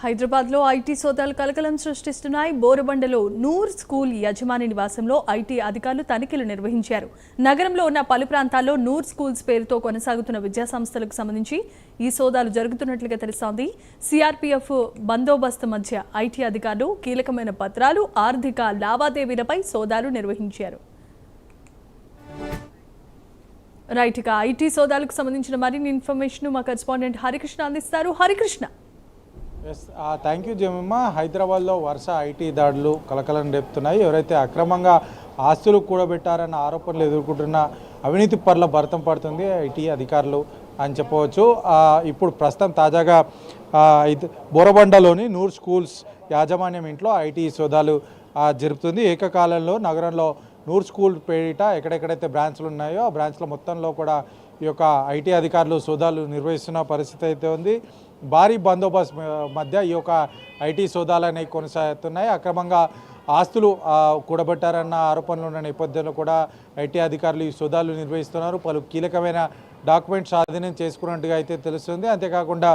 హైదరాబాద్లో ఐటీ సోదాలు కలకలం సృష్టిస్తున్నాయి. బోరబండలో నూర్ స్కూల్ యజమాని నివాసంలో ఐటీ అధికారులు తనిఖీలు నిర్వహించారు. నగరంలో ఉన్న పలు ప్రాంతాల్లో నూర్ స్కూల్స్ పేరుతో కొనసాగుతున్న విద్యాసంస్థలకు సంబంధించి ఈ సోదాలు జరుగుతున్నట్లుగా తెలుస్తోంది. సిఆర్పీఎఫ్ బందోబస్తు మధ్య ఐటీ అధికారులు కీలకమైన పత్రాలు, ఆర్థిక లావాదేవీలపై సోదాలు నిర్వహించారు. రైట్, ఇక ఐటీ సోదాలకు సంబంధించిన మరిన్ని ఇన్ఫర్మేషన్ మా కరెస్పాండెంట్ హరికృష్ణ అందిస్తారు. హరికృష్ణ. Thank you Jemima. హైదరాబాద్లో వరుస ఐటీ దాడులు కలకలం రేపుతున్నాయి. ఎవరైతే అక్రమంగా ఆస్తులు కూడబెట్టారన్న ఆరోపణలు ఎదుర్కొంటున్న అవినీతి పట్ల భరతం పడుతుంది ఐటీ అధికారులు అని చెప్పవచ్చు. ఇప్పుడు ప్రస్తుతం తాజాగా బోరబండలోని నూర్ స్కూల్స్ యాజమాన్యం ఇంట్లో ఐటీ సోదాలు జరుపుతుంది. ఏకకాలంలో నగరంలో నూర్ స్కూల్ పేరిట ఎక్కడెక్కడైతే బ్రాంచ్లు ఉన్నాయో ఆ బ్రాంచ్ల మొత్తంలో కూడా ఈ యొక్క ఐటీ అధికారులు సోదాలు నిర్వహిస్తున్న పరిస్థితి అయితే ఉంది. భారీ బందోబస్తు మధ్య ఈ యొక్క ఐటీ సోదాలు అనేవి కొనసాగుతున్నాయి. అక్రమంగా ఆస్తులు కూడబెట్టారన్న ఆరోపణలు ఉన్న నేపథ్యంలో కూడా ఐటీ అధికారులు ఈ సోదాలు నిర్వహిస్తున్నారు. పలు కీలకమైన డాక్యుమెంట్స్ స్వాధీనం చేసుకున్నట్టుగా అయితే తెలుస్తుంది. అంతేకాకుండా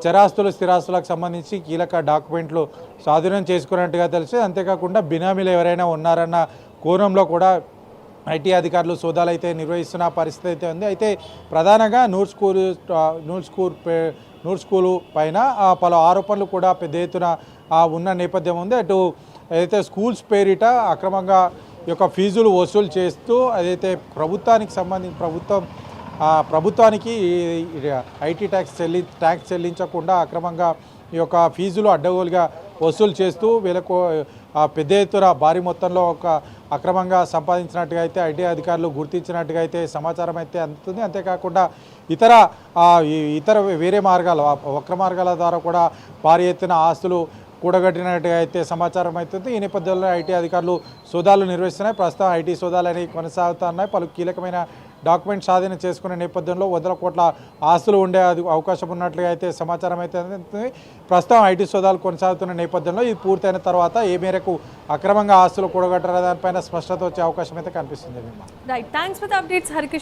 చరాస్తులు, స్థిరాస్తులకు సంబంధించి కీలక డాక్యుమెంట్లు స్వాధీనం చేసుకున్నట్టుగా తెలుస్తుంది. అంతేకాకుండా బినామీలు ఎవరైనా ఉన్నారన్న కోణంలో కూడా ఐటీ అధికారులు సోదాలు అయితే నిర్వహిస్తున్న పరిస్థితి అయితే ఉంది. అయితే ప్రధానంగా నూర్ స్కూలు పైన పలు ఆరోపణలు కూడా పెద్ద ఎత్తున ఉన్న నేపథ్యం ఉంది. అటు ఏదైతే స్కూల్స్ పేరిట అక్రమంగా ఈ యొక్క ఫీజులు వసూలు చేస్తూ అదైతే ప్రభుత్వానికి సంబంధించి ప్రభుత్వానికి ఐటీ ట్యాక్స్ చెల్లించకుండా అక్రమంగా ఈ యొక్క ఫీజులు అడ్డగోలుగా వసూలు చేస్తూ వీళ్ళకు పెద్ద ఎత్తున భారీ మొత్తంలో అక్రమంగా సంపాదించినట్టుగా అయితే ఐటీ అధికారులు గుర్తించినట్టుగా అయితే సమాచారం అయితే అందుతుంది. అంతేకాకుండా ఇతర వేరే మార్గాలు, వక్ర మార్గాల ద్వారా కూడా భారీ ఎత్తున ఆస్తులు కూడగట్టినట్టుగా అయితే సమాచారం అవుతుంది. ఈ నేపథ్యంలో ఐటీ అధికారులు సోదాలు నిర్వహిస్తున్నాయి. ప్రస్తుతం ఐటీ సోదాలు అనేవి కొనసాగుతున్నాయి. పలు కీలకమైన డాక్యుమెంట్ స్వాధీనం చేసుకునే నేపథ్యంలో 100 కోట్ల ఆస్తులు ఉండే అవకాశం ఉన్నట్లుగా అయితే సమాచారం అయితే అందుతుంది. ప్రస్తుతం ఐటీ సోదాలు కొనసాగుతున్న నేపథ్యంలో ఇది పూర్తయిన తర్వాత ఏ మేరకు అక్రమంగా ఆస్తులు కూడగట్టారనే దానిపైన స్పష్టత వచ్చే అవకాశం అయితే కనిపిస్తుంది. Right, thanks for the updates Harikrishna.